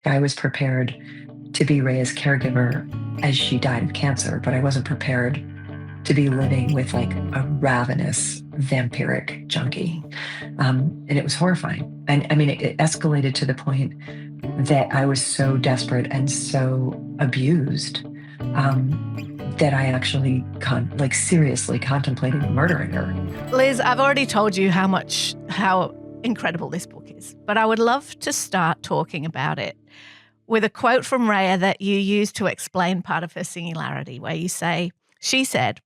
I was prepared to be Rayya's caregiver as she died of cancer, but I wasn't prepared to be living with like a ravenous vampiric junkie. And it was horrifying. And I mean, it escalated to the point that I was so desperate and so abused that I actually seriously contemplated murdering her. Liz, I've already told you how incredible this book is, but I would love to start talking about it with a quote from Rayya that you used to explain part of her singularity, where you say, she said,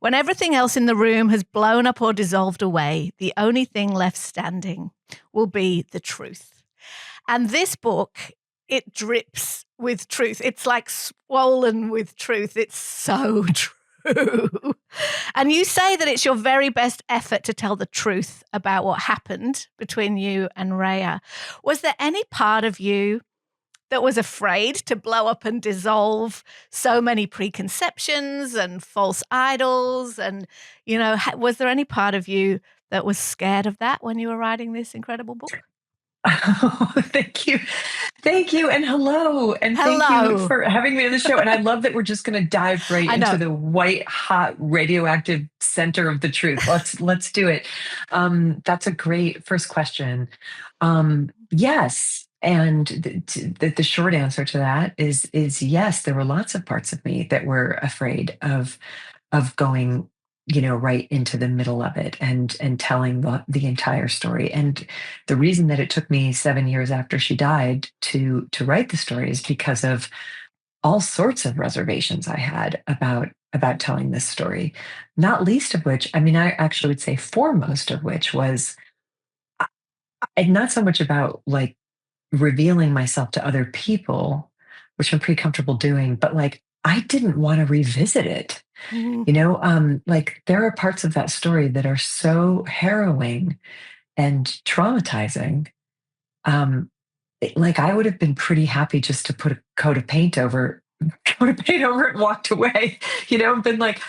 "When everything else in the room has blown up or dissolved away, the only thing left standing will be the truth." And this book, it drips with truth. It's like swollen with truth. It's so true. And you say that it's your very best effort to tell the truth about what happened between you and Rayya. Was there any part of you that was afraid to blow up and dissolve so many preconceptions and false idols? And, was there any part of you that was scared of that when you were writing this incredible book? Oh, thank you. Thank you. And hello. And thank you for having me on the show. And I love that we're just going to dive right into the white hot radioactive center of the truth. Let's do it. That's a great first question. Yes. And the short answer to that is yes, there were lots of parts of me that were afraid of going, right into the middle of it and telling the entire story. And the reason that it took me 7 years after she died to write the story is because of all sorts of reservations I had about telling this story. Not least of which, I actually would say foremost of which was not so much about like revealing myself to other people, which I'm pretty comfortable doing, but like I didn't want to revisit it. Like there are parts of that story that are so harrowing and traumatizing. Like I would have been pretty happy just to put a coat of paint over it and walked away, and been like,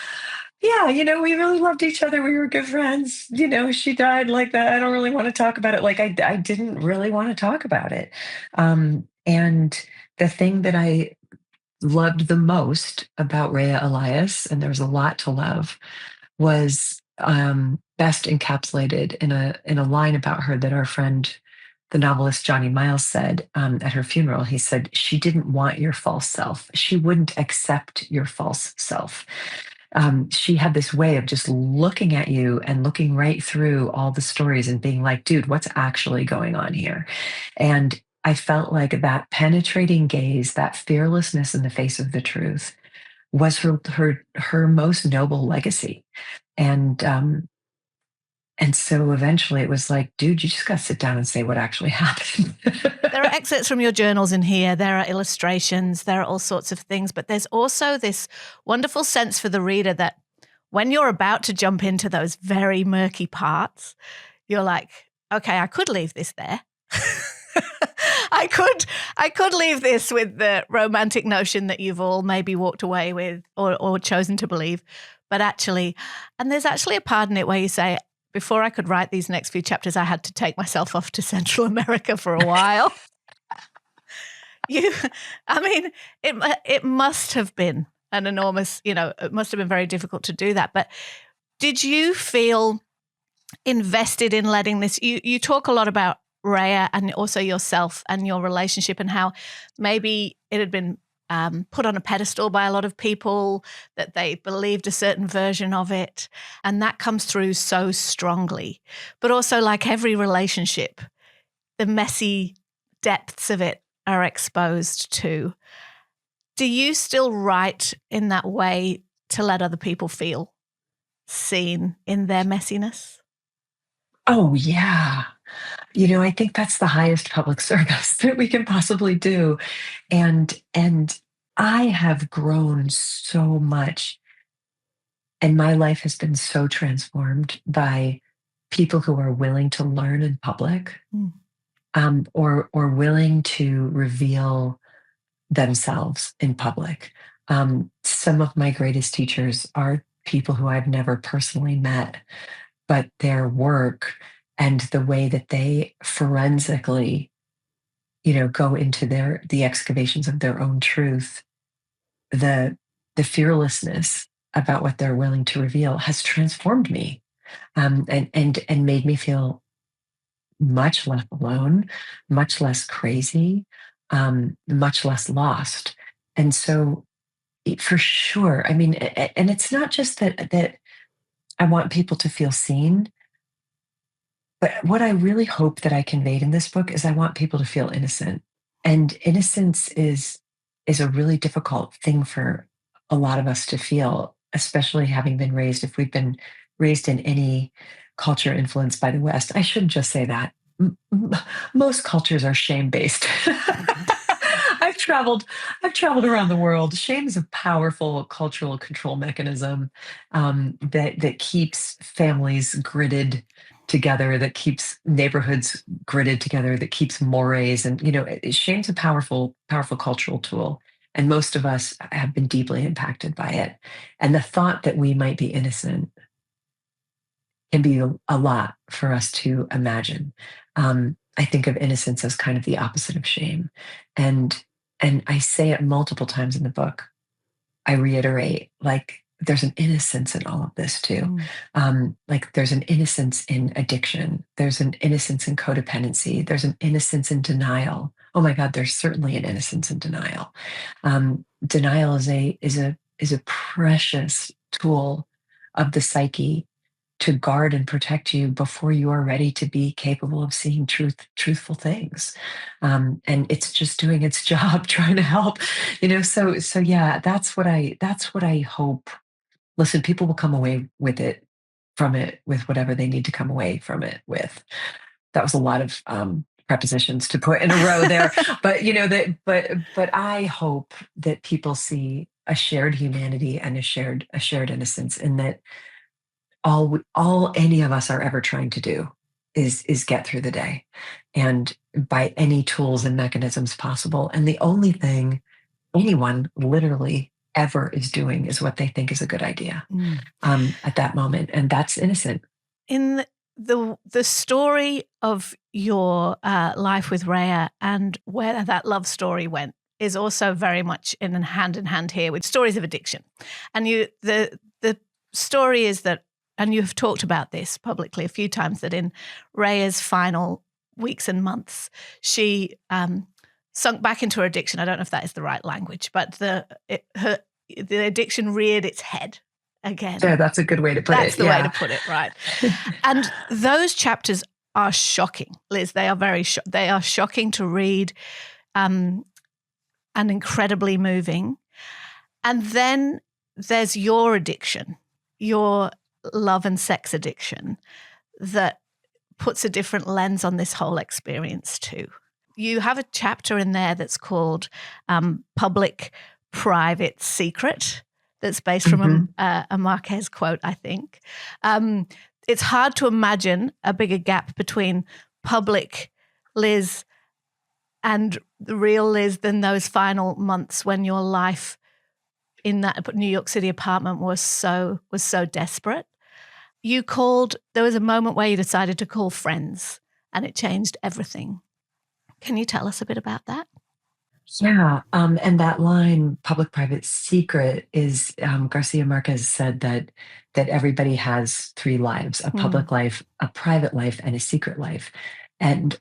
yeah, we really loved each other. We were good friends. She died like that. I don't really want to talk about it. Like I didn't really want to talk about it. And the thing that I loved the most about Rayya Elias, and there was a lot to love, was best encapsulated in a line about her that our friend, the novelist Johnny Miles, said at her funeral. He said, "She didn't want your false self. She wouldn't accept your false self." She had this way of just looking at you and looking right through all the stories and being like, dude, what's actually going on here? And I felt like that penetrating gaze, that fearlessness in the face of the truth was her most noble legacy. And so eventually it was like, dude, you just got to sit down and say what actually happened. There are excerpts from your journals in here. There are illustrations. There are all sorts of things. But there's also this wonderful sense for the reader that when you're about to jump into those very murky parts, you're like, okay, I could leave this there. I could leave this with the romantic notion that you've all maybe walked away with or chosen to believe. But actually, and there's actually a part in it where you say, before I could write these next few chapters, I had to take myself off to Central America for a while. It must have been an enormous, it must have been very difficult to do that. But did you feel invested in letting this, you talk a lot about Rayya and also yourself and your relationship and how maybe it had been put on a pedestal by a lot of people, that they believed a certain version of it. And that comes through so strongly. But also, like every relationship, the messy depths of it are exposed too. Do you still write in that way to let other people feel seen in their messiness? Oh, yeah. I think that's the highest public service that we can possibly do. And I have grown so much, and my life has been so transformed by people who are willing to learn in public, or willing to reveal themselves in public. Some of my greatest teachers are people who I've never personally met, but their work and the way that they forensically go into the excavations of their own truth, the fearlessness about what they're willing to reveal has transformed me, and made me feel much less alone, much less crazy, much less lost. And so, for sure, I mean, and it's not just that I want people to feel seen, but what I really hope that I conveyed in this book is I want people to feel innocent. And innocence is a really difficult thing for a lot of us to feel, especially having been raised, if we've been raised in any culture influenced by the West. I should just say that. Most cultures are shame-based. I've traveled around the world. Shame is a powerful cultural control mechanism, that keeps families gridded together, that keeps neighborhoods gridded together, that keeps mores. And, shame's a powerful cultural tool. And most of us have been deeply impacted by it. And the thought that we might be innocent can be a lot for us to imagine. I think of innocence as kind of the opposite of shame. And I say it multiple times in the book. I reiterate, like, there's an innocence in all of this too. Like, there's an innocence in addiction. There's an innocence in codependency. There's an innocence in denial. Oh my God, there's certainly an innocence in denial. Denial is a precious tool of the psyche to guard and protect you before you are ready to be capable of seeing truthful things. And it's just doing its job, trying to help, so yeah, that's what I hope. Listen, people will come away from it with whatever they need to come away from it with. That was a lot of prepositions to put in a row there, but I hope that people see a shared humanity and a shared innocence, and that all any of us are ever trying to do is get through the day, and by any tools and mechanisms possible. And the only thing anyone literally ever is doing is what they think is a good idea at that moment, and that's innocent. In the story of your life with Rayya and where that love story went is also very much in hand here with stories of addiction. And the story is that, and you have talked about this publicly a few times, that in Rayya's final weeks and months, she sunk back into her addiction. I don't know if that is the right language, but the addiction reared its head again. Yeah, that's a good way to put it. That's the way to put it, right? And those chapters are shocking, Liz. They are they are shocking to read, and incredibly moving. And then there's your addiction, your love and sex addiction, that puts a different lens on this whole experience too. You have a chapter in there that's called Public, Private, Secret, that's based from a Marquez quote, I think. It's hard to imagine a bigger gap between public Liz and the real Liz than those final months when your life in that New York City apartment was so desperate. There was a moment where you decided to call friends, and it changed everything. Can you tell us a bit about that? Yeah, and that line, public, private, secret, is Garcia Marquez said that everybody has three lives: a public life, a private life, and a secret life. And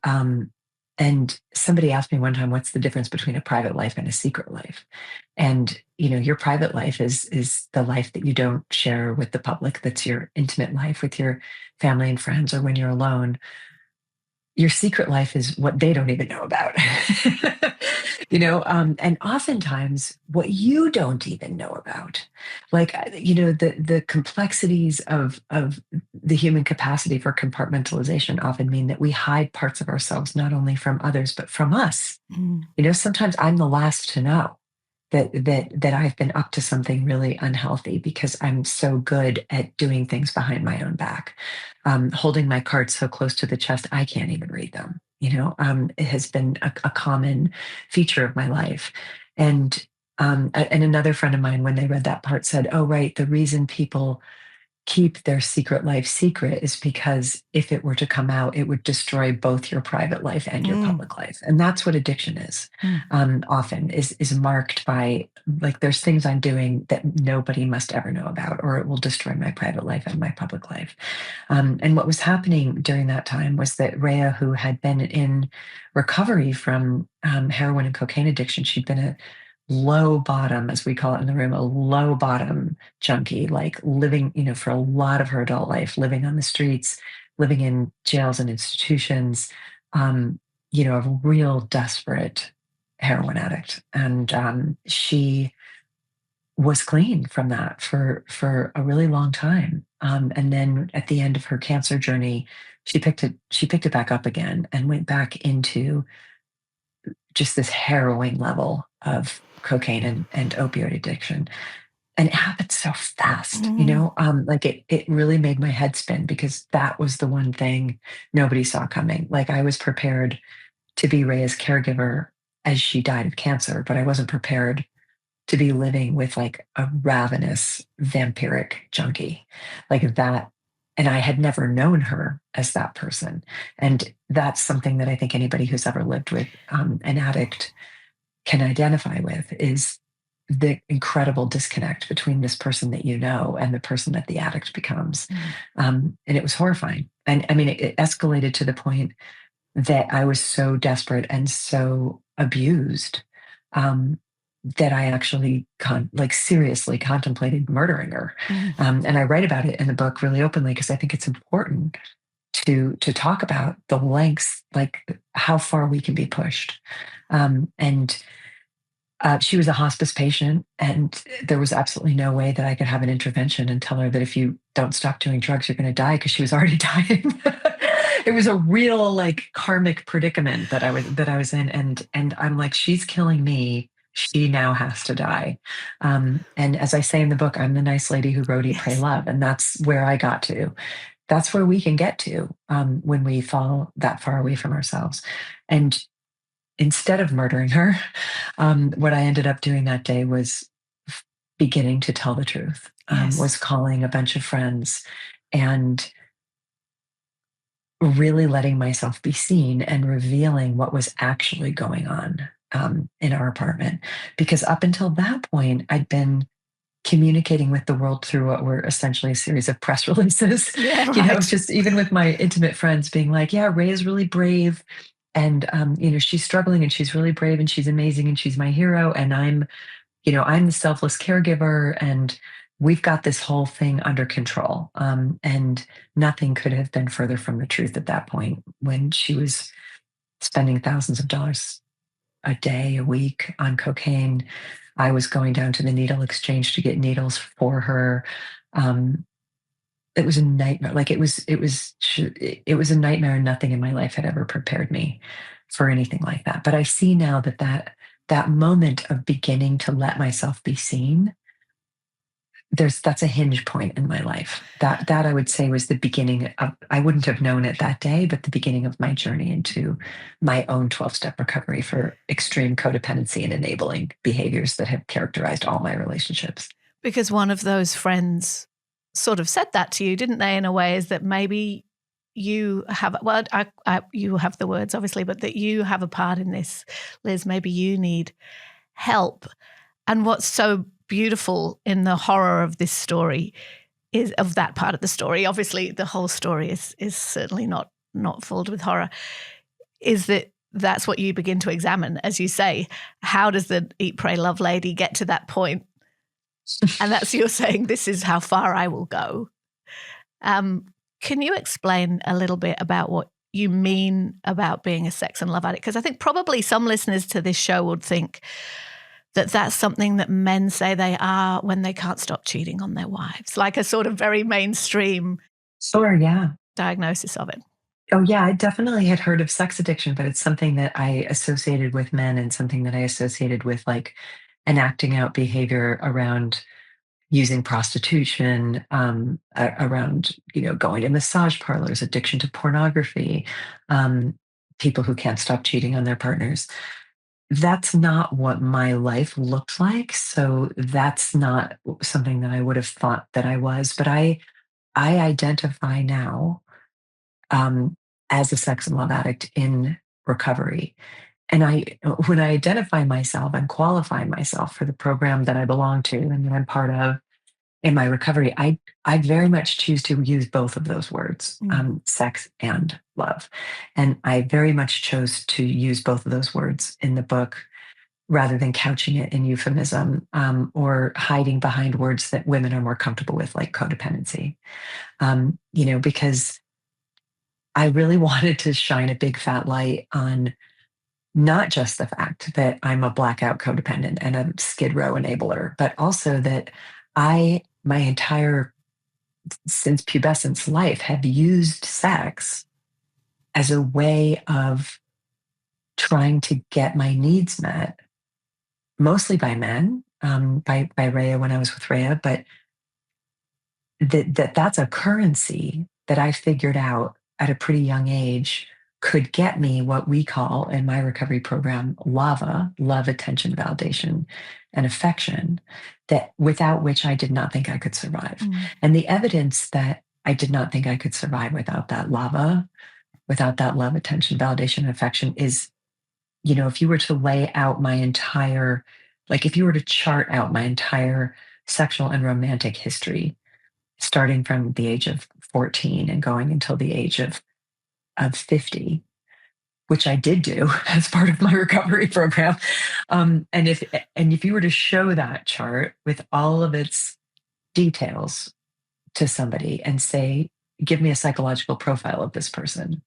somebody asked me one time, what's the difference between a private life and a secret life? And your private life is the life that you don't share with the public. That's your intimate life with your family and friends, or when you're alone. Your secret life is what they don't even know about. And oftentimes what you don't even know about, like, the complexities of the human capacity for compartmentalization often mean that we hide parts of ourselves, not only from others, but from us. Sometimes I'm the last to know that I've been up to something really unhealthy, because I'm so good at doing things behind my own back, holding my cards so close to the chest I can't even read them. It has been a common feature of my life. And another friend of mine, when they read that part, said, "Oh, right, the reason people keep their secret life secret is because if it were to come out, it would destroy both your private life and your public life. And that's what addiction is. Often is marked by, like, there's things I'm doing that nobody must ever know about, or it will destroy my private life and my public life. And what was happening during that time was that Rayya, who had been in recovery from heroin and cocaine addiction, she'd been a low bottom, as we call it in the room, a low bottom junkie, like living, for a lot of her adult life, living on the streets, living in jails and institutions, a real desperate heroin addict. And she was clean from that for a really long time. And then at the end of her cancer journey, she picked it back up again and went back into just this harrowing level of cocaine and opioid addiction. And it happened so fast, like it really made my head spin, because that was the one thing nobody saw coming. Like, I was prepared to be Rayya's caregiver as she died of cancer, but I wasn't prepared to be living with like a ravenous vampiric junkie like that. And I had never known her as that person. And that's something that I think anybody who's ever lived with an addict can identify with, is the incredible disconnect between this person that you know and the person that the addict becomes. And it was horrifying. And I mean, it escalated to the point that I was so desperate and so abused that I actually seriously contemplated murdering her. And I write about it in the book really openly, because I think it's important to talk about the lengths, like how far we can be pushed. And she was a hospice patient, and there was absolutely no way that I could have an intervention and tell her that if you don't stop doing drugs, you're going to die, because she was already dying. It was a real like karmic predicament that I was in, and I'm like, she's killing me. She now has to die. And as I say in the book, I'm the nice lady who wrote Eat, Pray, Love, and that's where I got to. That's where we can get to when we fall that far away from ourselves. And instead of murdering her, what I ended up doing that day was beginning to tell the truth, was calling a bunch of friends and really letting myself be seen and revealing what was actually going on in our apartment. Because up until that point, I'd been communicating with the world through what were essentially a series of press releases. Yeah, right. Just even with my intimate friends being like, yeah, Ray is really brave. And, she's struggling and she's really brave and she's amazing and she's my hero. And I'm the selfless caregiver, and we've got this whole thing under control. And nothing could have been further from the truth at that point, when she was spending thousands of dollars a day, a week on cocaine. I was going down to the needle exchange to get needles for her. It was a nightmare. Like it was a nightmare, and nothing in my life had ever prepared me for anything like that. But I see now that moment of beginning to let myself be seen, that's a hinge point in my life. That I would say was the beginning of, I wouldn't have known it that day, but the beginning of my journey into my own 12-step recovery for extreme codependency and enabling behaviors that have characterized all my relationships. Because one of those friends sort of said that to you, didn't they, in a way, is that maybe you have, well, you have the words obviously, but that you have a part in this, Liz, maybe you need help. And what's so beautiful in the horror of this story is, of that part of the story, obviously the whole story is certainly not filled with horror, is that that's what you begin to examine, as you say. How does the Eat, Pray, Love lady get to that point? And that's, you're saying, this is how far I will go. Can you explain a little bit about what you mean about being a sex and love addict? Because I think probably some listeners to this show would think that that's something that men say they are when they can't stop cheating on their wives, like a sort of very mainstream diagnosis of it. Oh, yeah, I definitely had heard of sex addiction, but it's something that I associated with men, and something that I associated with like an acting out behavior around using prostitution, around, going to massage parlors, addiction to pornography, people who can't stop cheating on their partners. That's not what my life looked like. So that's not something that I would have thought that I was. But I I identify now as a sex and love addict in recovery. And when I identify myself and qualify myself for the program that I belong to and that I'm part of in my recovery, I very much choose to use both of those words, sex and love. And I very much chose to use both of those words in the book rather than couching it in euphemism or hiding behind words that women are more comfortable with, like codependency. Because I really wanted to shine a big fat light on not just the fact that I'm a blackout codependent and a skid row enabler, but also that my entire since pubescence life, have used sex as a way of trying to get my needs met, mostly by men, by Rayya when I was with Rayya, but that's a currency that I figured out at a pretty young age could get me what we call in my recovery program LAVA, love, attention, validation, and affection, that without which I did not think I could survive. And the evidence that I did not think I could survive without that LAVA, without that love, attention, validation, and affection is, if you were to lay out my entire, like if you were to chart out my entire sexual and romantic history, starting from the age of 14 and going until the age of 50, which I did do as part of my recovery program. And if you were to show that chart with all of its details to somebody and say, give me a psychological profile of this person,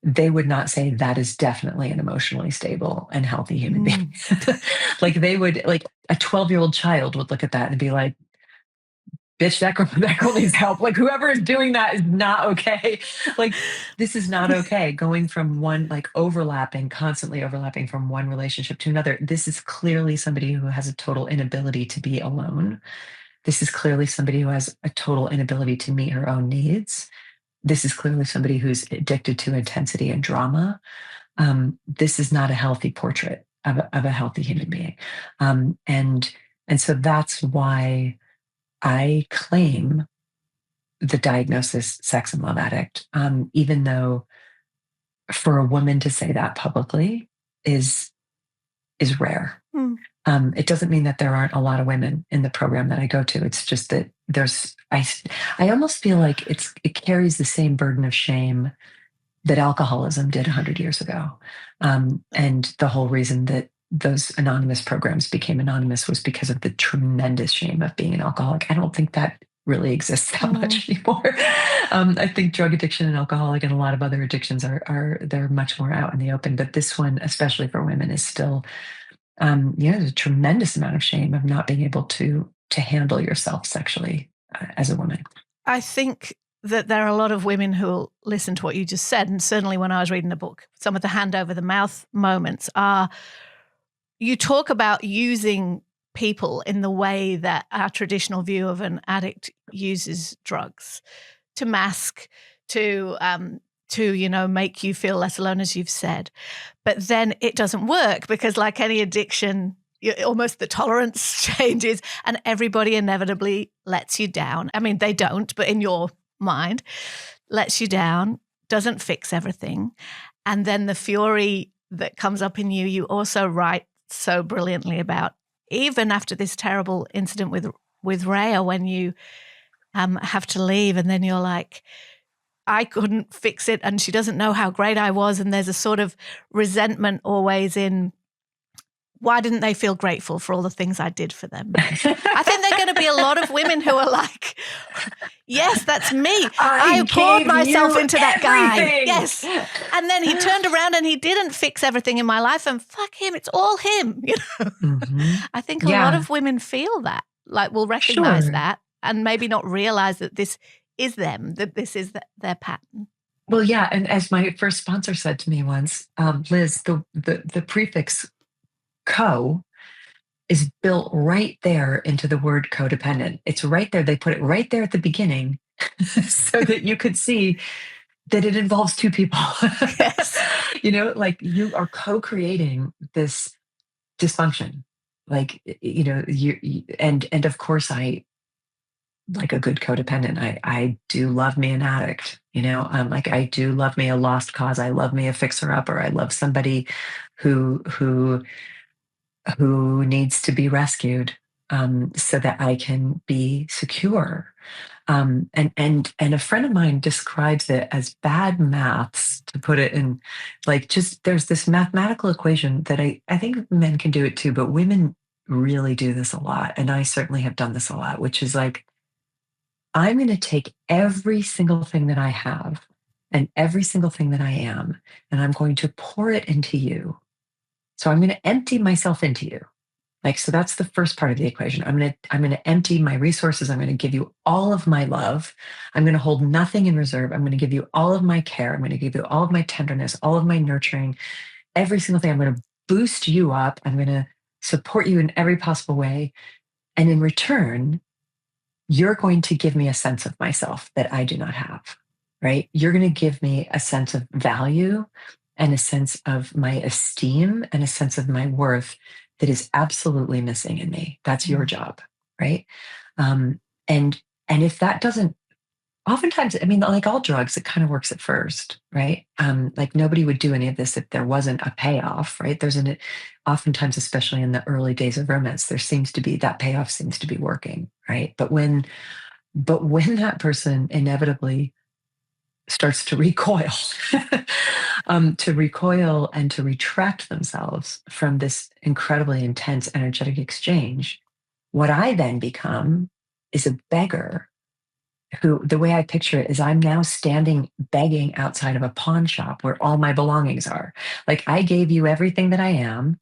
they would not say that is definitely an emotionally stable and healthy human being. Like they would, like a 12-year-old child would look at that and be like, bitch, that girl needs help. Like whoever is doing that is not okay. Like this is not okay. Going from one, like constantly overlapping from one relationship to another. This is clearly somebody who has a total inability to be alone. This is clearly somebody who has a total inability to meet her own needs. This is clearly somebody who's addicted to intensity and drama. This is not a healthy portrait of a healthy human being. And so that's why I claim the diagnosis sex and love addict, even though for a woman to say that publicly is rare. It doesn't mean that there aren't a lot of women in the program that I go to. It's just that I almost feel like it carries the same burden of shame that alcoholism did 100 years ago. And the whole reason that those anonymous programs became anonymous was because of the tremendous shame of being an alcoholic. I don't think that really exists that much anymore. I think drug addiction and alcoholic and a lot of other addictions they're much more out in the open. But this one, especially for women, is still, there's a tremendous amount of shame of not being able to handle yourself sexually as a woman. I think that there are a lot of women who will listen to what you just said. And certainly when I was reading the book, some of the hand over the mouth moments are, you talk about using people in the way that our traditional view of an addict uses drugs to mask, to make you feel less alone, as you've said. But then it doesn't work because, like any addiction, almost the tolerance changes and everybody inevitably lets you down. I mean, they don't, but in your mind, lets you down, doesn't fix everything. And then the fury that comes up in you, you also write so brilliantly about, even after this terrible incident with Rayya, when you have to leave and then you're like, I couldn't fix it and she doesn't know how great I was. And there's a sort of resentment always in, why didn't they feel grateful for all the things I did for them? I think there are going to be a lot of women who are like, yes, that's me. I poured myself into that guy. Yes. And then he turned around and he didn't fix everything in my life and fuck him. It's all him. I think a lot of women feel that, like will recognize that and maybe not realize that this is them, that this is their pattern. Well, yeah. And as my first sponsor said to me once, Liz, the prefix co is built right there into the word codependent. It's right there. They put it right there at the beginning so that you could see that it involves two people. Yes. Like you are co-creating this dysfunction. Like, and of course like a good codependent. I do love me an addict, like I do love me a lost cause. I love me a fixer upper. I love somebody who needs to be rescued, so that I can be secure. And a friend of mine describes it as bad maths, to put it in, like, just there's this mathematical equation that I think men can do it too, but women really do this a lot. And I certainly have done this a lot, which is like, I'm going to take every single thing that I have and every single thing that I am, and I'm going to pour it into you. So I'm going to empty myself into you. Like, so that's the first part of the equation. I'm going to empty my resources. I'm going to give you all of my love. I'm going to hold nothing in reserve. I'm going to give you all of my care. I'm going to give you all of my tenderness, all of my nurturing, every single thing. I'm going to boost you up. I'm going to support you in every possible way. And in return, you're going to give me a sense of myself that I do not have, right? You're going to give me a sense of value and a sense of my esteem and a sense of my worth that is absolutely missing in me. That's your job, right? And if that doesn't, oftentimes, I mean, like all drugs, it kind of works at first, right? Like nobody would do any of this if there wasn't a payoff, right? Oftentimes, especially in the early days of romance, that payoff seems to be working, right? But when that person inevitably starts to recoil, and to retract themselves from this incredibly intense energetic exchange, what I then become is a beggar who, the way I picture it is, I'm now standing begging outside of a pawn shop where all my belongings are. Like, I gave you everything that I am,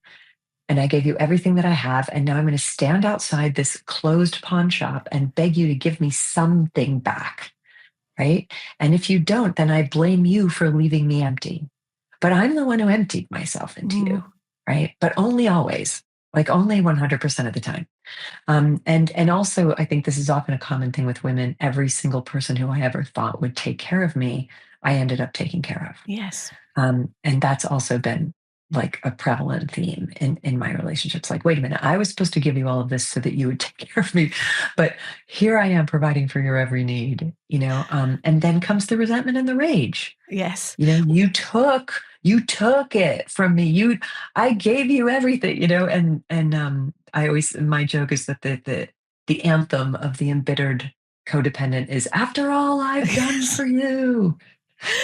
and I gave you everything that I have, and now I'm going to stand outside this closed pawn shop and beg you to give me something back. Right? And if you don't, then I blame you for leaving me empty. But I'm the one who emptied myself into you, right? But only always, like only 100% of the time. And also, I think this is often a common thing with women. Every single person who I ever thought would take care of me, I ended up taking care of. Yes. And that's also been like a prevalent theme in my relationships. Like, wait a minute, I was supposed to give you all of this so that you would take care of me, but here I am providing for your every need, and then comes the resentment and the rage. Yes. You took it from me. I gave you everything, and I always, my joke is that the anthem of the embittered codependent is, after all I've done for you.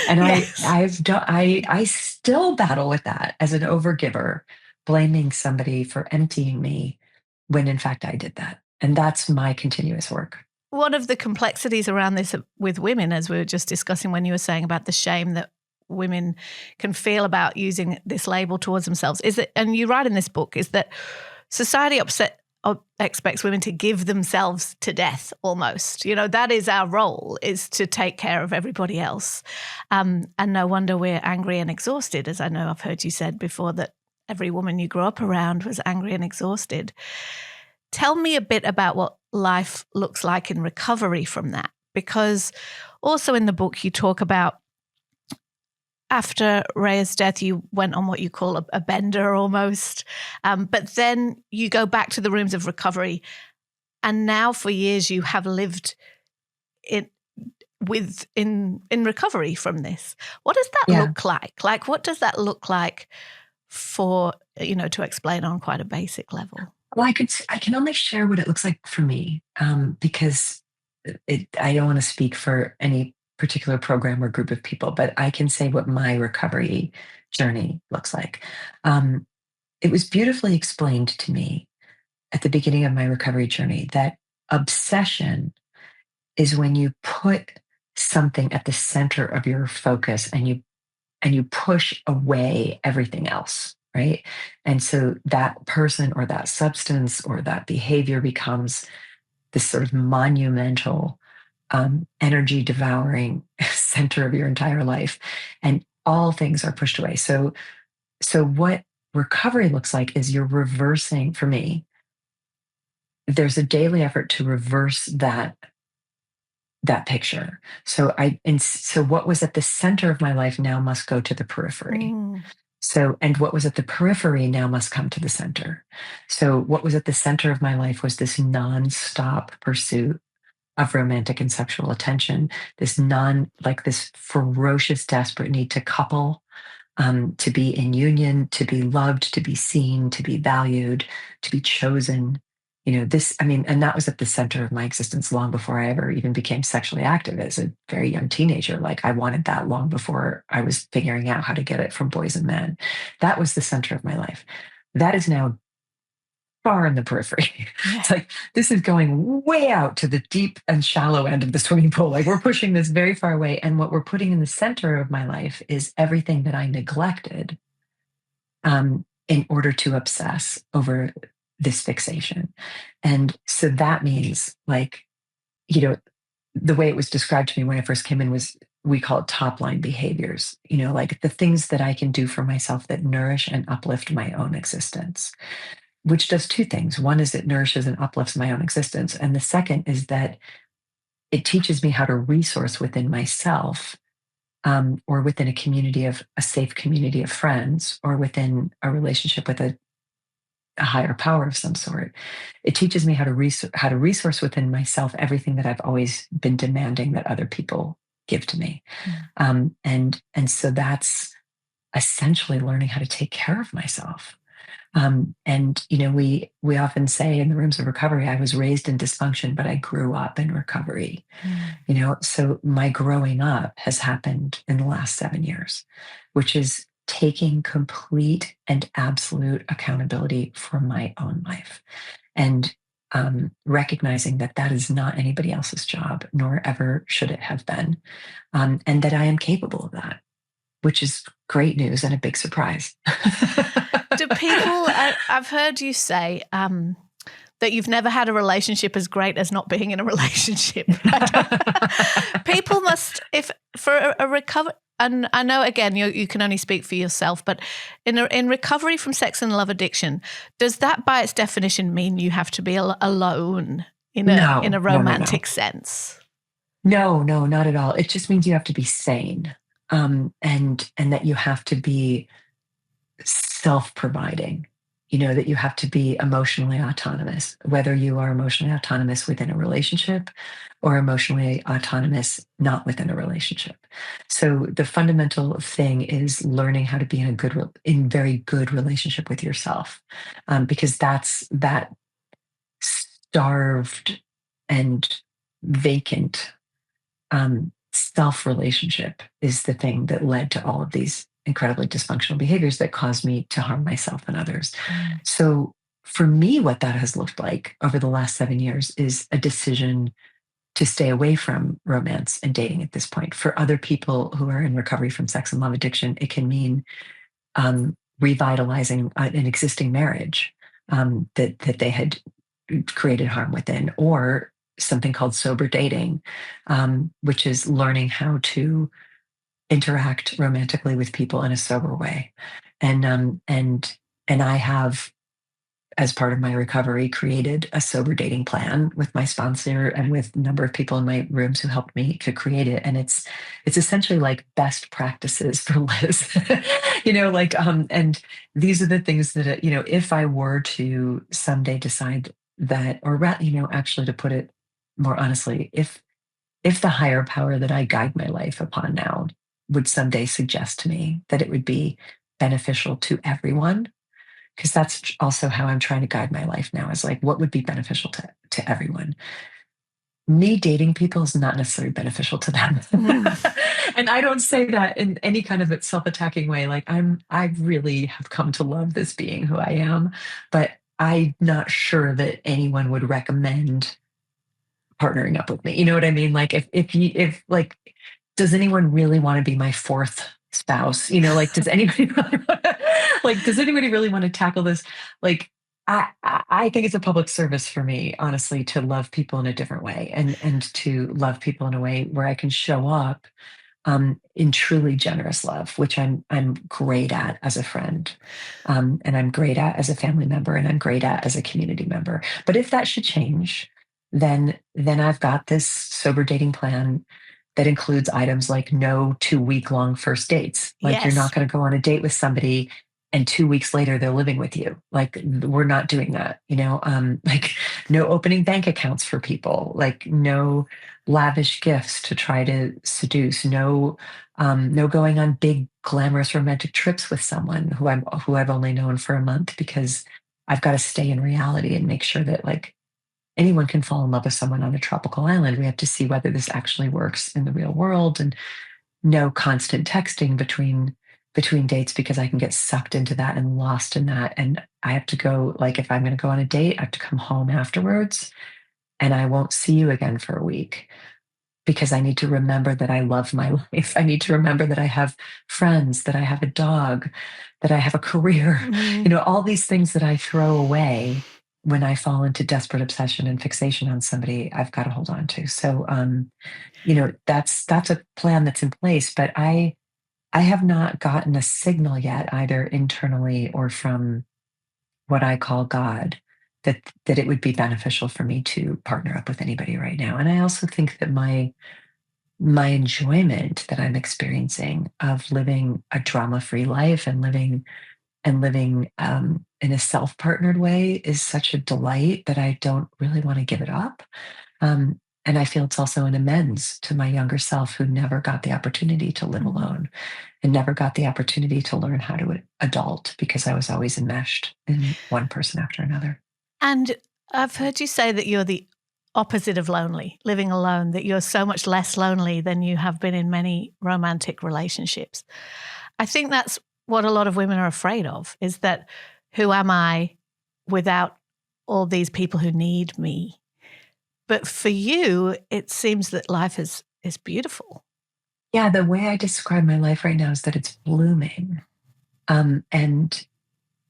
And yes. I still battle with that as an overgiver, blaming somebody for emptying me when in fact I did that. And that's my continuous work. One of the complexities around this with women, as we were just discussing when you were saying about the shame that women can feel about using this label towards themselves, is that, and you write in this book, is that society expects women to give themselves to death almost. That is our role, is to take care of everybody else. And no wonder we're angry and exhausted, as I know I've heard you said before, that every woman you grew up around was angry and exhausted. Tell me a bit about what life looks like in recovery from that, because also in the book you talk about, after Rayya's death, you went on what you call a bender almost. But then you go back to the rooms of recovery. And now for years you have lived in recovery from this. What does that look like? Like, what does that look like for, to explain on quite a basic level? Well, I can only share what it looks like for me, because I don't want to speak for any particular program or group of people, but I can say what my recovery journey looks like. It was beautifully explained to me at the beginning of my recovery journey that obsession is when you put something at the center of your focus and you push away everything else, right? And so that person or that substance or that behavior becomes this sort of monumental, energy devouring center of your entire life, and all things are pushed away. So what recovery looks like is you're reversing. For me, there's a daily effort to reverse that picture. So what was at the center of my life now must go to the periphery. And what was at the periphery now must come to the center. So what was at the center of my life was this nonstop pursuit of romantic and sexual attention, this ferocious, desperate need to couple, to be in union, to be loved, to be seen, to be valued, to be chosen. And that was at the center of my existence long before I ever even became sexually active as a very young teenager. Like, I wanted that long before I was figuring out how to get it from boys and men. That was the center of my life. That is now far in the periphery. It's like, this is going way out to the deep and shallow end of the swimming pool. Like, we're pushing this very far away. And what we're putting in the center of my life is everything that I neglected in order to obsess over this fixation. And so that means, like, the way it was described to me when I first came in was, we call it top line behaviors, like the things that I can do for myself that nourish and uplift my own existence, which does two things. One is it nourishes and uplifts my own existence. And the second is that it teaches me how to resource within myself, or within a safe community of friends, or within a relationship with a higher power of some sort. It teaches me how to resource within myself everything that I've always been demanding that other people give to me. And so that's essentially learning how to take care of myself. We often say in the rooms of recovery, I was raised in dysfunction, but I grew up in recovery. So my growing up has happened in the last 7 years, which is taking complete and absolute accountability for my own life, and recognizing that that is not anybody else's job, nor ever should it have been, and that I am capable of that, which is great news and a big surprise. Do people, I've heard you say that you've never had a relationship as great as not being in a relationship. People must, if for a recovery, and I know, again, you can only speak for yourself, but in recovery from sex and love addiction, does that by its definition mean you have to be alone in a romantic sense? No, not at all. It just means you have to be sane, and that you have to be self-providing, that you have to be emotionally autonomous, whether you are emotionally autonomous within a relationship or emotionally autonomous not within a relationship. So the fundamental thing is learning how to be in very good relationship with yourself, because that starved and vacant self-relationship is the thing that led to all of these incredibly dysfunctional behaviors that caused me to harm myself and others. So for me, what that has looked like over the last 7 years is a decision to stay away from romance and dating at this point. For other people who are in recovery from sex and love addiction, it can mean revitalizing an existing marriage that they had created harm within, or something called sober dating, which is learning how to interact romantically with people in a sober way. And I have, as part of my recovery, created a sober dating plan with my sponsor and with a number of people in my rooms who helped me to create it. And it's essentially like best practices for Liz, and these are the things that, if I were to someday decide that, or actually, to put it more honestly, if the higher power that I guide my life upon now would someday suggest to me that it would be beneficial to everyone, because that's also how I'm trying to guide my life now, is like, what would be beneficial to everyone? Me dating people is not necessarily beneficial to them. And I don't say that in any kind of self-attacking way. Like, I really have come to love this being who I am, but I'm not sure that anyone would recommend partnering up with me. You know what I mean? Like, if does anyone really want to be my fourth spouse? Does anybody really want to tackle this? Like, I think it's a public service for me, honestly, to love people in a different way, and to love people in a way where I can show up in truly generous love, which I'm great at as a friend, and I'm great at as a family member, and I'm great at as a community member. But if that should change, then I've got this sober dating plan that includes items like no 2-week-long first dates. Like, you're not going to go on a date with somebody and 2 weeks later they're living with you. Like, we're not doing that, like no opening bank accounts for people, like no lavish gifts to try to seduce, no going on big glamorous romantic trips with someone who I've only known for a month, because I've got to stay in reality and make sure that, like, anyone can fall in love with someone on a tropical island. We have to see whether this actually works in the real world, and no constant texting between dates, because I can get sucked into that and lost in that. And I have to go, like, if I'm going to go on a date, I have to come home afterwards, and I won't see you again for a week, because I need to remember that I love my life. I need to remember that I have friends, that I have a dog, that I have a career, all these things that I throw away when I fall into desperate obsession and fixation on somebody, I've got to hold on to. So, that's a plan that's in place, but I have not gotten a signal yet, either internally or from what I call God, that it would be beneficial for me to partner up with anybody right now. And I also think that my enjoyment that I'm experiencing of living a drama-free life and living in a self-partnered way is such a delight that I don't really want to give it up. And I feel it's also an amends to my younger self, who never got the opportunity to live alone and never got the opportunity to learn how to adult, because I was always enmeshed in one person after another. And I've heard you say that you're the opposite of lonely, living alone, that you're so much less lonely than you have been in many romantic relationships. I think that's what a lot of women are afraid of, is that, who am I without all these people who need me? But for you, it seems that life is beautiful. Yeah, the way I describe my life right now is that it's blooming. And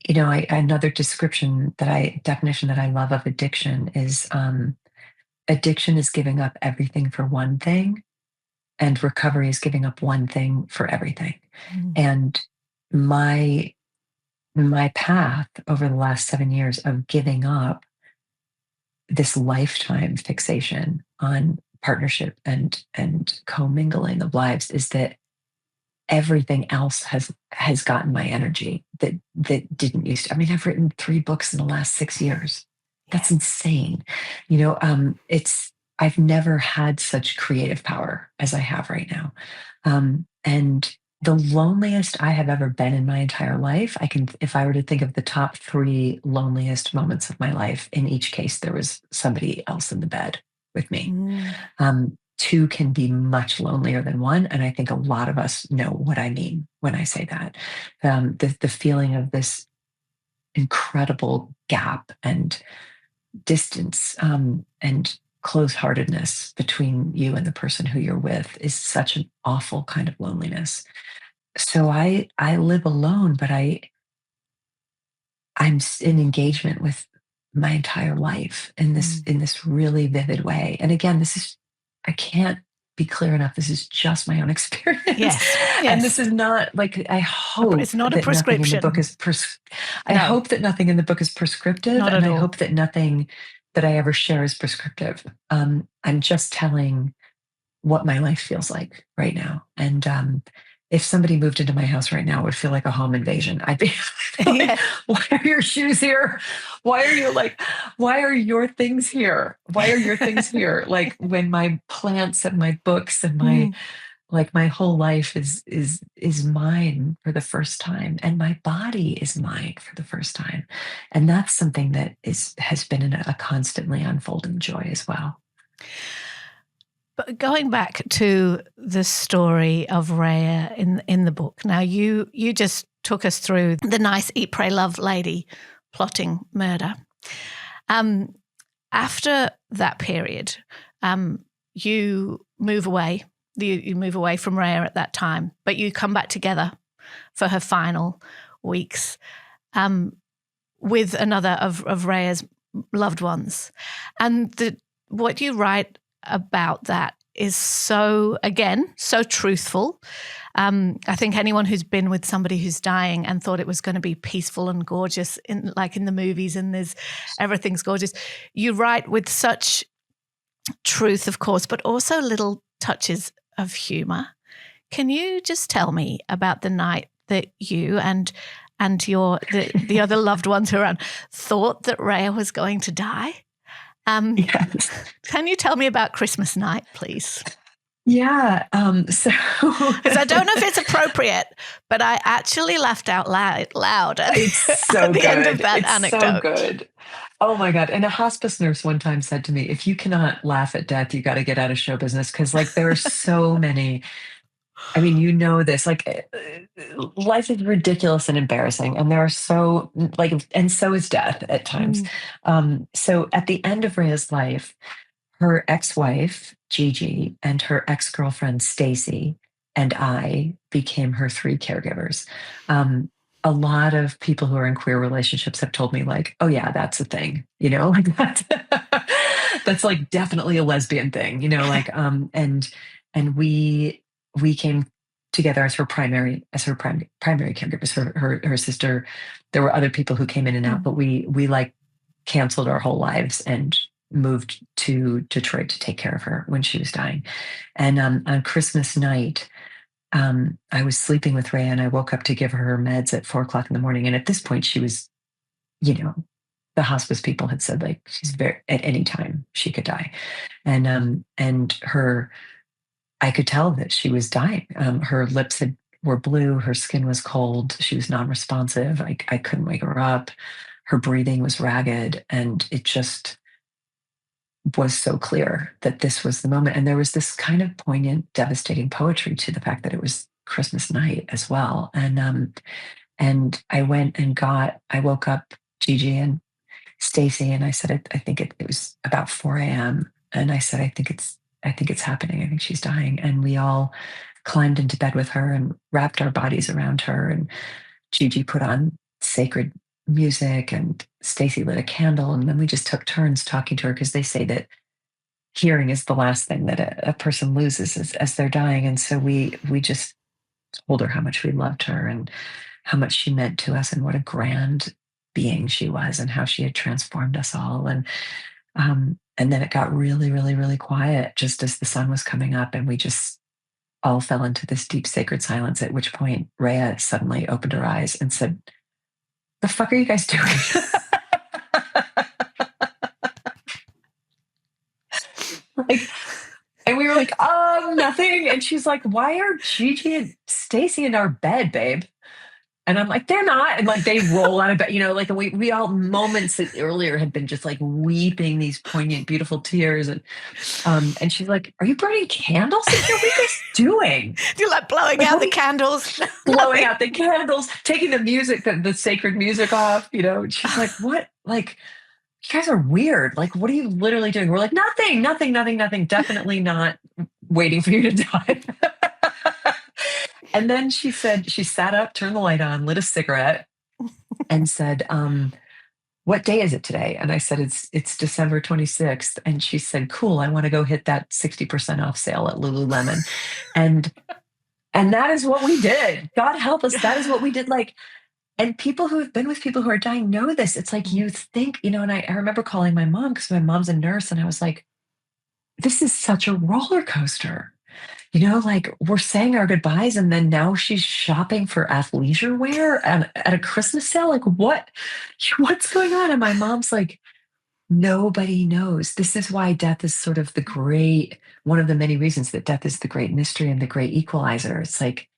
another definition that I love of addiction is, addiction is giving up everything for one thing, and recovery is giving up one thing for everything. And my path over the last 7 years of giving up this lifetime fixation on partnership and commingling of lives is that everything else has gotten my energy that didn't used to. I mean, I've written 3 books in the last 6 years. That's insane. I've never had such creative power as I have right now. And the loneliest I have ever been in my entire life, if I were to think of the top 3 loneliest moments of my life, in each case, there was somebody else in the bed with me. 2 can be much lonelier than 1. And I think a lot of us know what I mean when I say that. The feeling of this incredible gap and distance, and close-heartedness between you and the person who you're with is such an awful kind of loneliness. So I live alone, but I'm in engagement with my entire life in this really vivid way. And again, I can't be clear enough. This is just my own experience. Yes. And this is not, like, I hope it's not a prescription. I hope that nothing in the book is prescriptive. Not at all. I hope that nothing that I ever share is prescriptive. I'm just telling what my life feels like right now. And if somebody moved into my house right now, it would feel like a home invasion. I'd be like, why are your shoes here? Why are your things here? Why are your things here? Like, when my plants and my books and my whole life is mine for the first time, and my body is mine for the first time. And that's something that has been a constantly unfolding joy as well. But going back to the story of Rayya in the book, now you just took us through the nice eat, pray, love lady plotting murder. After that period, you move away. You move away from Rayya at that time, but you come back together for her final weeks with another of Rayya's loved ones. And what you write about that is so truthful. I think anyone who's been with somebody who's dying and thought it was going to be peaceful and gorgeous, like in the movies, and everything's gorgeous. You write with such truth, of course, but also little touches of humor. Can you just tell me about the night that you and and the other loved ones who are around thought that Rayya was going to die. Yes. Can you tell me about Christmas night, please? Yeah. Because I don't know if it's appropriate, but I actually laughed out loud at, so at the end of that anecdote. So good. Oh my God. And a hospice nurse one time said to me, if you cannot laugh at death, you got to get out of show business. Cause like there are so many, I mean, you know this, like life is ridiculous and embarrassing. And there are so like, and so is death at times. So at the end of Rayya's life, her ex-wife, Gigi, and her ex-girlfriend, Stacy, and I became her 3 caregivers. A lot of people who are in queer relationships have told me like, oh yeah, that's a thing, you know, like that's like definitely a lesbian thing, you know, like, and we came together as her primary caregivers, her sister. There were other people who came in and out, but we like canceled our whole lives and moved to Detroit to take care of her when she was dying. And on Christmas night, I was sleeping with Rayya and I woke up to give her meds at 4:00 in the morning. And at this point she was, you know, the hospice people had said like, she's at any time she could die. And I could tell that she was dying. Her lips were blue. Her skin was cold. She was non-responsive. I couldn't wake her up. Her breathing was ragged. And it just was so clear that this was the moment. And there was this kind of poignant, devastating poetry to the fact that it was Christmas night as well. And I went and I woke up Gigi and Stacy, and I said, I think it was about 4 a.m. And I said, I think it's happening. I think she's dying. And we all climbed into bed with her and wrapped our bodies around her. And Gigi put on sacred music and Stacy lit a candle. And then we just took turns talking to her because they say that hearing is the last thing that a person loses as they're dying. And so we just told her how much we loved her and how much she meant to us and what a grand being she was and how she had transformed us all. And then it got really, really, really quiet just as the sun was coming up, and we just all fell into this deep sacred silence, at which point Rayya suddenly opened her eyes and said, "The fuck are you guys doing?" And we were like, nothing. And she's like, "Why are Gigi and Stacy in our bed, babe?" And I'm like, "They're not." And like they roll out of bed, you know, like we all moments earlier had been just like weeping these poignant, beautiful tears. And she's like, "Are you burning candles? What are you guys doing?" You're like blowing out the candles. Blowing out the candles, taking the music, the sacred music off, you know. She's like, "What? Like, you guys are weird. Like, what are you literally doing?" We're like, nothing. Definitely not waiting for you to die." And then she said, she sat up, turned the light on, lit a cigarette, and said, "What day is it today?" And I said, it's December 26th. And she said, "Cool, I want to go hit that 60% off sale at Lululemon." And that is what we did. God help us. That is what we did. Like, and people who have been with people who are dying know this. It's like you think, you know, and I remember calling my mom because my mom's a nurse, and I was like, this is such a roller coaster. You know, like we're saying our goodbyes and then now she's shopping for athleisure wear at a Christmas sale. Like what's going on? And my mom's like, nobody knows. This is why death is sort of one of the many reasons that death is the great mystery and the great equalizer. It's like,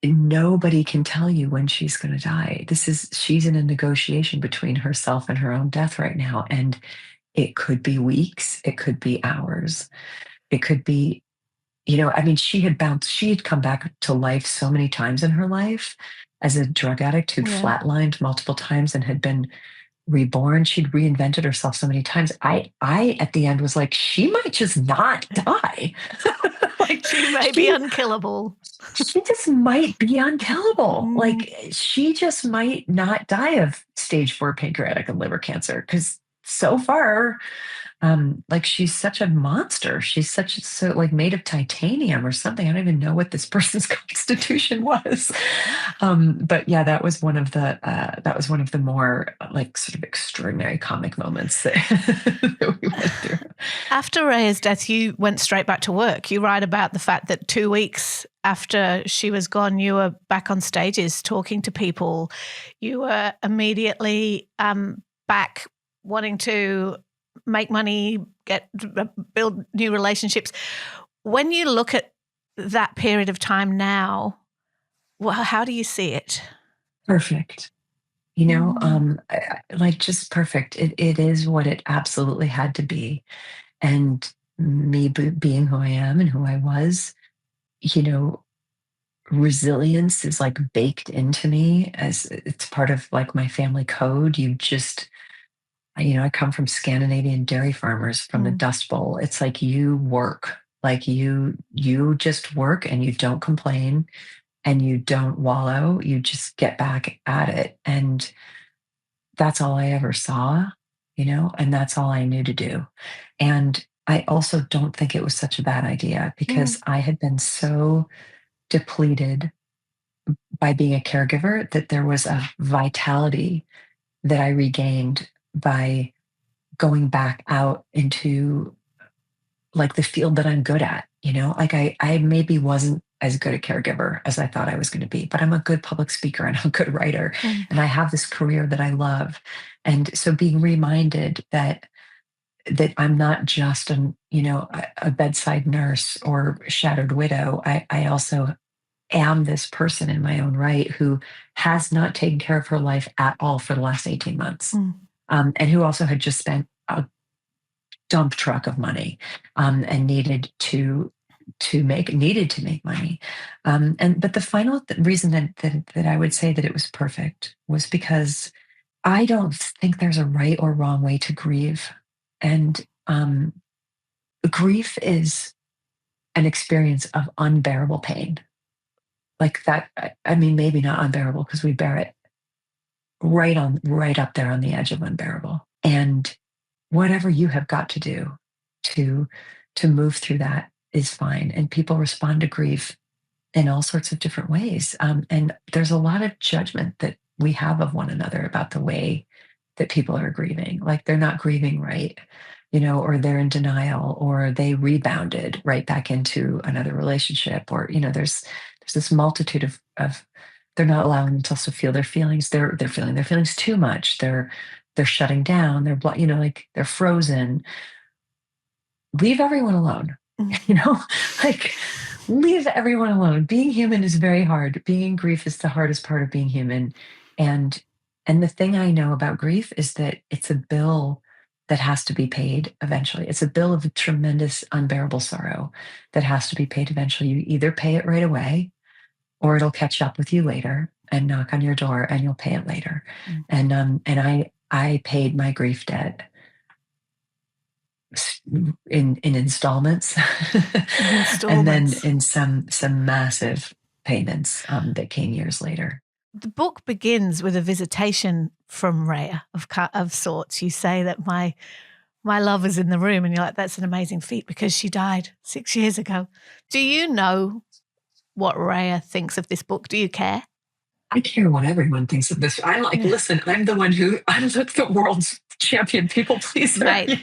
nobody can tell you when she's going to die. She's in a negotiation between herself and her own death right now. And it could be weeks. It could be hours. It could be, you know, I mean, she had come back to life so many times in her life as a drug addict who'd flatlined multiple times and had been reborn. She'd reinvented herself so many times. I at the end was like, she might just not die. Like she may be unkillable. She just might be unkillable. Like she just might not die of stage 4 pancreatic and liver cancer because so far, like she's such a monster. She's so like made of titanium or something. I don't even know what this person's constitution was. But yeah, that was one of the more like sort of extraordinary comic moments that, that we went through. After Rayya's death, you went straight back to work. You write about the fact that 2 weeks after she was gone, you were back on stages talking to people. You were immediately back wanting to make money, build new relationships. When you look at that period of time now, how do you see it? Perfect. Like just perfect. It is what it absolutely had to be. And me being who I am and who I was, resilience is like baked into me as it's part of like my family code. I come from Scandinavian dairy farmers from the Dust Bowl. It's like you work, like you just work and you don't complain and you don't wallow. You just get back at it. And that's all I ever saw, and that's all I knew to do. And I also don't think it was such a bad idea because I had been so depleted by being a caregiver that there was a vitality that I regained by going back out into like the field that I'm good at, like I maybe wasn't as good a caregiver as I thought I was going to be, but I'm a good public speaker and I'm a good writer and I have this career that I love. And so being reminded that I'm not just a bedside nurse or shattered widow. I also am this person in my own right who has not taken care of her life at all for the last 18 months. And who also had just spent a dump truck of money and needed to make money. But the final reason that I would say that it was perfect was because I don't think there's a right or wrong way to grieve. And grief is an experience of unbearable pain. Like that, I mean, maybe not unbearable because we bear it right up there on the edge of unbearable. And whatever you have got to do to move through that is fine. And people respond to grief in all sorts of different ways. And there's a lot of judgment that we have of one another about the way that people are grieving. Like they're not grieving right, or they're in denial, or they rebounded right back into another relationship, or there's this multitude of they're not allowing themselves to feel their feelings. They're feeling their feelings too much. They're shutting down. Like they're frozen. Leave everyone alone. Like leave everyone alone. Being human is very hard. Being in grief is the hardest part of being human. And the thing I know about grief is that it's a bill that has to be paid eventually. It's a bill of tremendous, unbearable sorrow that has to be paid eventually. You either pay it right away or it'll catch up with you later and knock on your door and you'll pay it later. And I paid my grief debt in installments, and then in some massive payments that came years later. The book begins with a visitation from Rayya of sorts. You say that my love is in the room, and you're like, that's an amazing feat because she died 6 years ago. Do you know what Rayya thinks of this book? Do you care? I care what everyone thinks of this. Listen, I'm the one I'm the world's champion people pleaser. Right.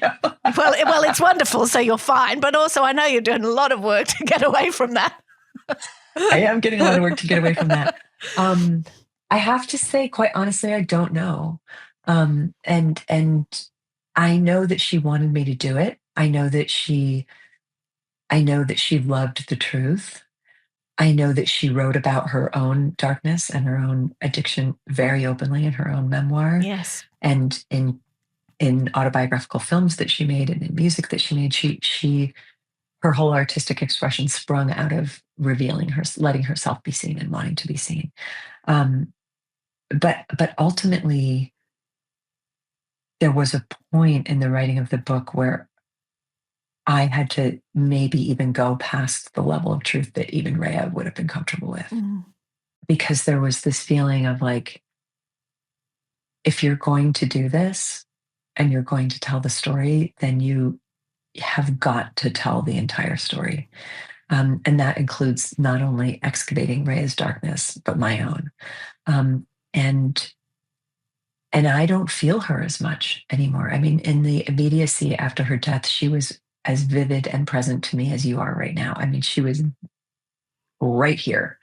Well, it's wonderful, so you're fine. But also, I know you're doing a lot of work to get away from that. I am getting a lot of work to get away from that. I have to say, quite honestly, I don't know. And I know that she wanted me to do it. I know that she loved the truth. I know that she wrote about her own darkness and her own addiction very openly in her own memoir. Yes. And in autobiographical films that she made and in music that she made, her whole artistic expression sprung out of revealing letting herself be seen and wanting to be seen. But ultimately, there was a point in the writing of the book where I had to maybe even go past the level of truth that even Rayya would have been comfortable with. Because there was this feeling of like, if you're going to do this and you're going to tell the story, then you have got to tell the entire story. And that includes not only excavating Rayya's darkness, but my own. And I don't feel her as much anymore. I mean, in the immediacy after her death, she was as vivid and present to me as you are right now. I mean, she was right here.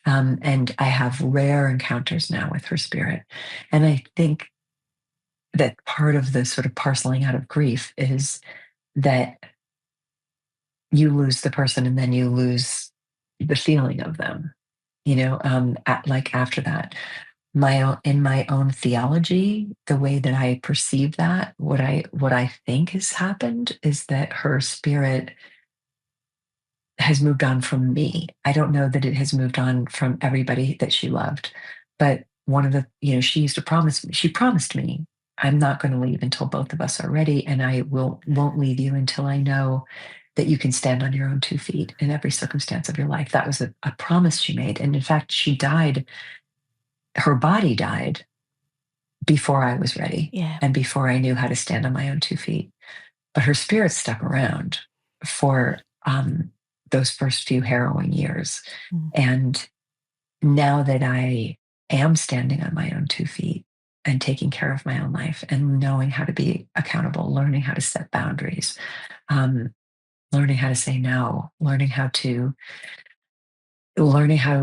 And I have rare encounters now with her spirit. And I think that part of the sort of parceling out of grief is that you lose the person and then you lose the feeling of them, like after that. In my own theology, the way that I perceive that, what I think has happened is that her spirit has moved on from me. I don't know that it has moved on from everybody that she loved, but one of the, she promised me, I'm not going to leave until both of us are ready, and I won't leave you until I know that you can stand on your own 2 feet in every circumstance of your life. That was a promise she made. And in fact, she died, her body died before I was ready, and before I knew how to stand on my own 2 feet. But her spirit stuck around for those first few harrowing years. And now that I am standing on my own 2 feet and taking care of my own life and knowing how to be accountable, learning how to set boundaries, learning how to say no, learning how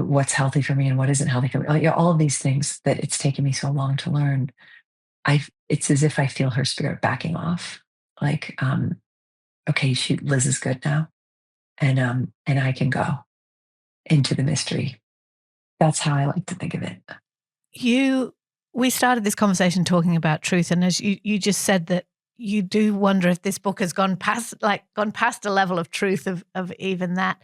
what's healthy for me and what isn't healthy for me, all of these things that it's taken me so long to learn. It's as if I feel her spirit backing off. Like, okay, Liz is good now, and I can go into the mystery. That's how I like to think of it. We started this conversation talking about truth, and as you just said that you do wonder if this book has gone past a level of truth of even that.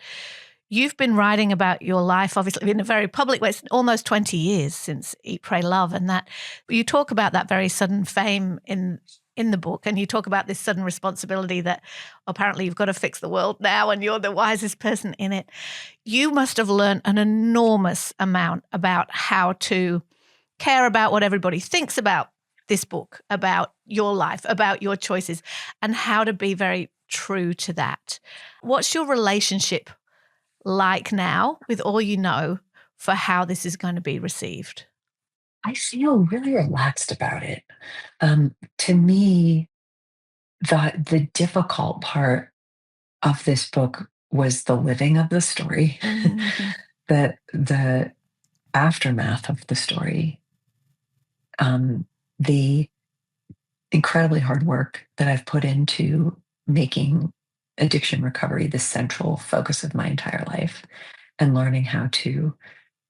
You've been writing about your life, obviously, in a very public way. It's almost 20 years since Eat, Pray, Love, and that you talk about that very sudden fame in the book, and you talk about this sudden responsibility that apparently you've got to fix the world now, and you're the wisest person in it. You must have learned an enormous amount about how to care about what everybody thinks about this book, about your life, about your choices, and how to be very true to that. What's your relationship like now, with all you know, for how this is going to be received? I feel really relaxed about it. To me, the difficult part of this book was the living of the story, the aftermath of the story, the incredibly hard work that I've put into making addiction recovery the central focus of my entire life, and learning how to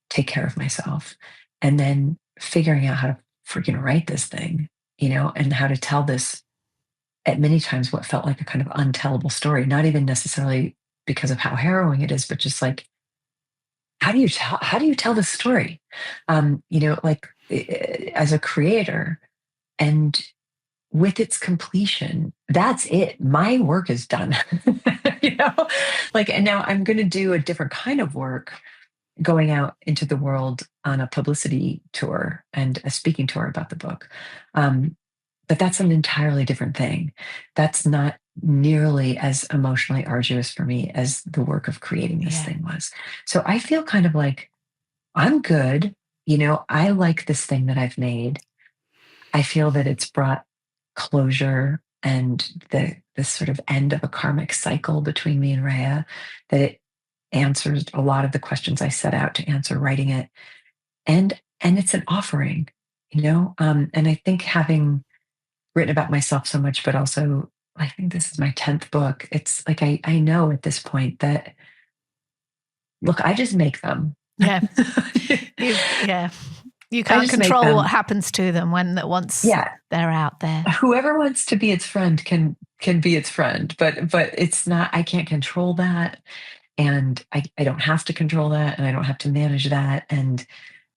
take care of myself, and then figuring out how to freaking write this thing, and how to tell this, at many times, what felt like a kind of untellable story, not even necessarily because of how harrowing it is, but just like, how do you tell this story? Like, as a creator, and with its completion, that's it. My work is done. And now I'm going to do a different kind of work, going out into the world on a publicity tour and a speaking tour about the book. But that's an entirely different thing. That's not nearly as emotionally arduous for me as the work of creating this thing was. So I feel kind of like, I'm good. I like this thing that I've made. I feel that it's brought closure and this sort of end of a karmic cycle between me and Rayya, that it answers a lot of the questions I set out to answer writing it. And it's an offering, and I think, having written about myself so much, but also, I think this is my 10th book. It's like, I know at this point that, look, I just make them. Yeah. You can't control what happens to them once they're out there. Whoever wants to be its friend can be its friend, but it's not, I can't control that. And I don't have to control that, and I don't have to manage that. And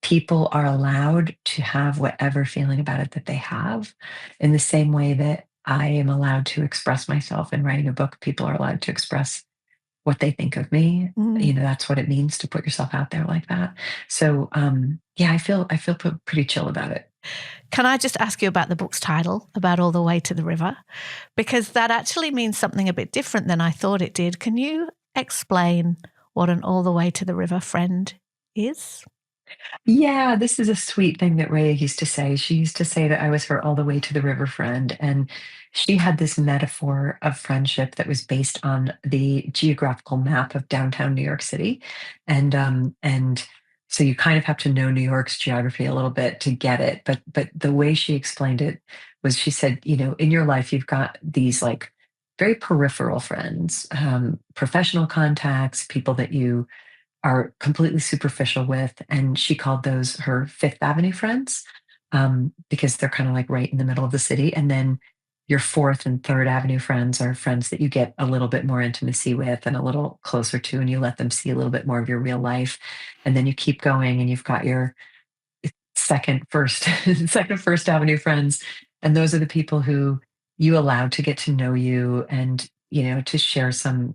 people are allowed to have whatever feeling about it that they have, in the same way that I am allowed to express myself in writing a book. People are allowed to express what they think of me. That's what it means to put yourself out there like that. So, I feel pretty chill about it. Can I just ask you about the book's title, About All the Way to the River? Because that actually means something a bit different than I thought it did. Can you explain what an all the way to the river friend is? Yeah, this is a sweet thing that Rayya used to say. She used to say that I was her all the way to the river friend. And she had this metaphor of friendship that was based on the geographical map of downtown New York City. And so you kind of have to know New York's geography a little bit to get it. But the way she explained it was she said, in your life, you've got these like very peripheral friends, professional contacts, people that you are completely superficial with. And she called those her Fifth Avenue friends, because they're kind of like right in the middle of the city. And then your Fourth and Third Avenue friends are friends that you get a little bit more intimacy with and a little closer to, and you let them see a little bit more of your real life. And then you keep going and you've got your second First Avenue friends. And those are the people who you allow to get to know you and, to share some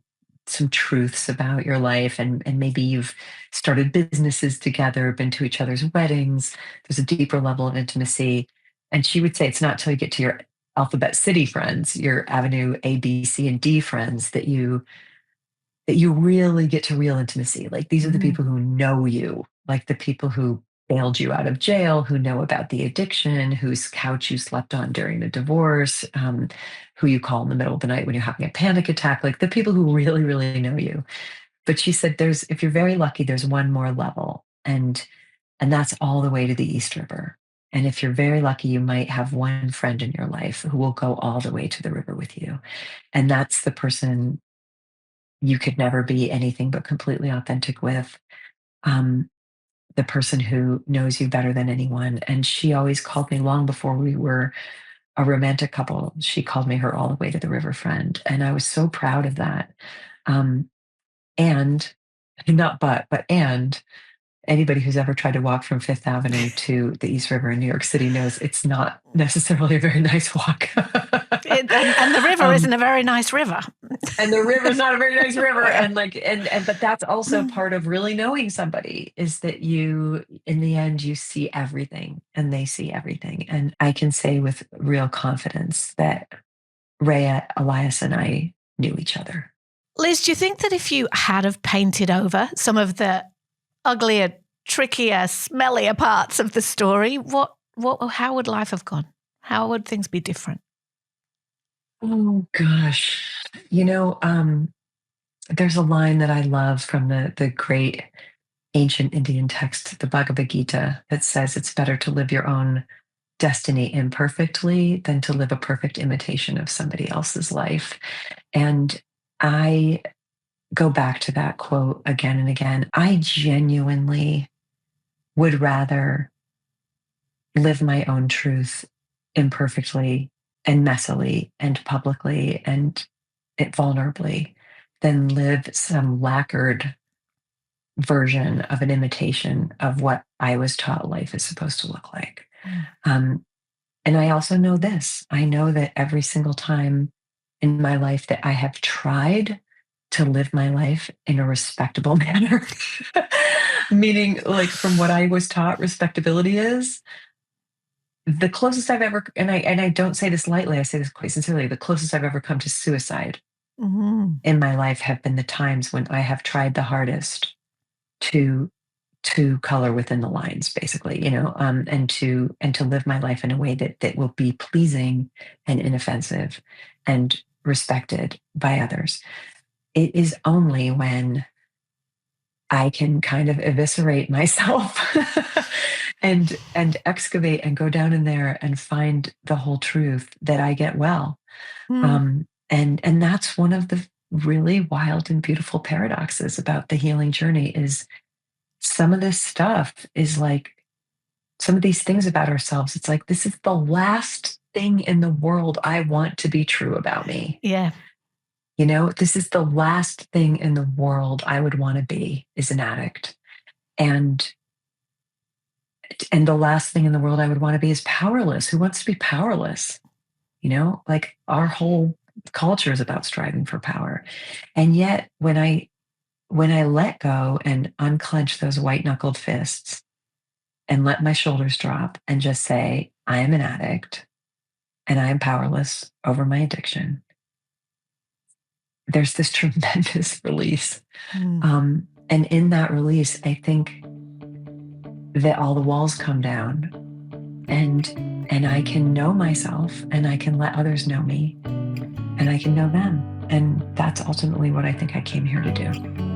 truths about your life, and maybe you've started businesses together, been to each other's weddings. There's a deeper level of intimacy. And she would say it's not till you get to your alphabet city friends, your avenue A, B, C, and D friends, that you really get to real intimacy. Like, these are the people who know you, like the people who bailed you out of jail, who know about the addiction, whose couch you slept on during the divorce, who you call in the middle of the night when you're having a panic attack, like the people who really, really know you. But she said if you're very lucky, there's one more level. And that's all the way to the East River. And if you're very lucky, you might have one friend in your life who will go all the way to the river with you. And that's the person you could never be anything but completely authentic with. The person who knows you better than anyone. And she always called me, long before we were a romantic couple, she called me her all the way to the river friend. And I was so proud of that. And not but and anybody who's ever tried to walk from Fifth Avenue to the East River in New York City knows it's not necessarily a very nice walk. And the river isn't a very nice river. And the river's not a very nice river. But that's also part of really knowing somebody, is that you, in the end, you see everything and they see everything. And I can say with real confidence that Rayya Elias and I knew each other. Liz, do you think that if you had have painted over some of the uglier, trickier, smellier parts of the story, how would life have gone? How would things be different? Oh gosh, there's a line that I love from the great ancient Indian text, the Bhagavad Gita, that says it's better to live your own destiny imperfectly than to live a perfect imitation of somebody else's life. And I go back to that quote again and again. I genuinely would rather live my own truth imperfectly and messily and publicly and vulnerably than live some lacquered version of an imitation of what I was taught life is supposed to look like. And I also know this. I know that every single time in my life that I have tried to live my life in a respectable manner, meaning like from what I was taught respectability is, the closest I've ever, and I don't say this lightly, I say this quite sincerely, the closest I've ever come to suicide in my life have been the times when I have tried the hardest to color within the lines, basically, and to live my life in a way that will be pleasing and inoffensive and respected by others. It is only when I can kind of eviscerate myself and excavate and go down in there and find the whole truth that I get well. And that's one of the really wild and beautiful paradoxes about the healing journey, is some of this stuff is like, some of these things about ourselves, it's like, this is the last thing in the world I want to be true about me. Yeah. This is the last thing in the world I would want to be, is an addict. And the last thing in the world I would want to be is powerless. Who wants to be powerless? Like, our whole culture is about striving for power. And yet when I let go and unclench those white knuckled fists and let my shoulders drop and just say, I am an addict and I am powerless over my addiction, there's this tremendous release. And in that release, I think that all the walls come down and I can know myself and I can let others know me and I can know them. And that's ultimately what I think I came here to do.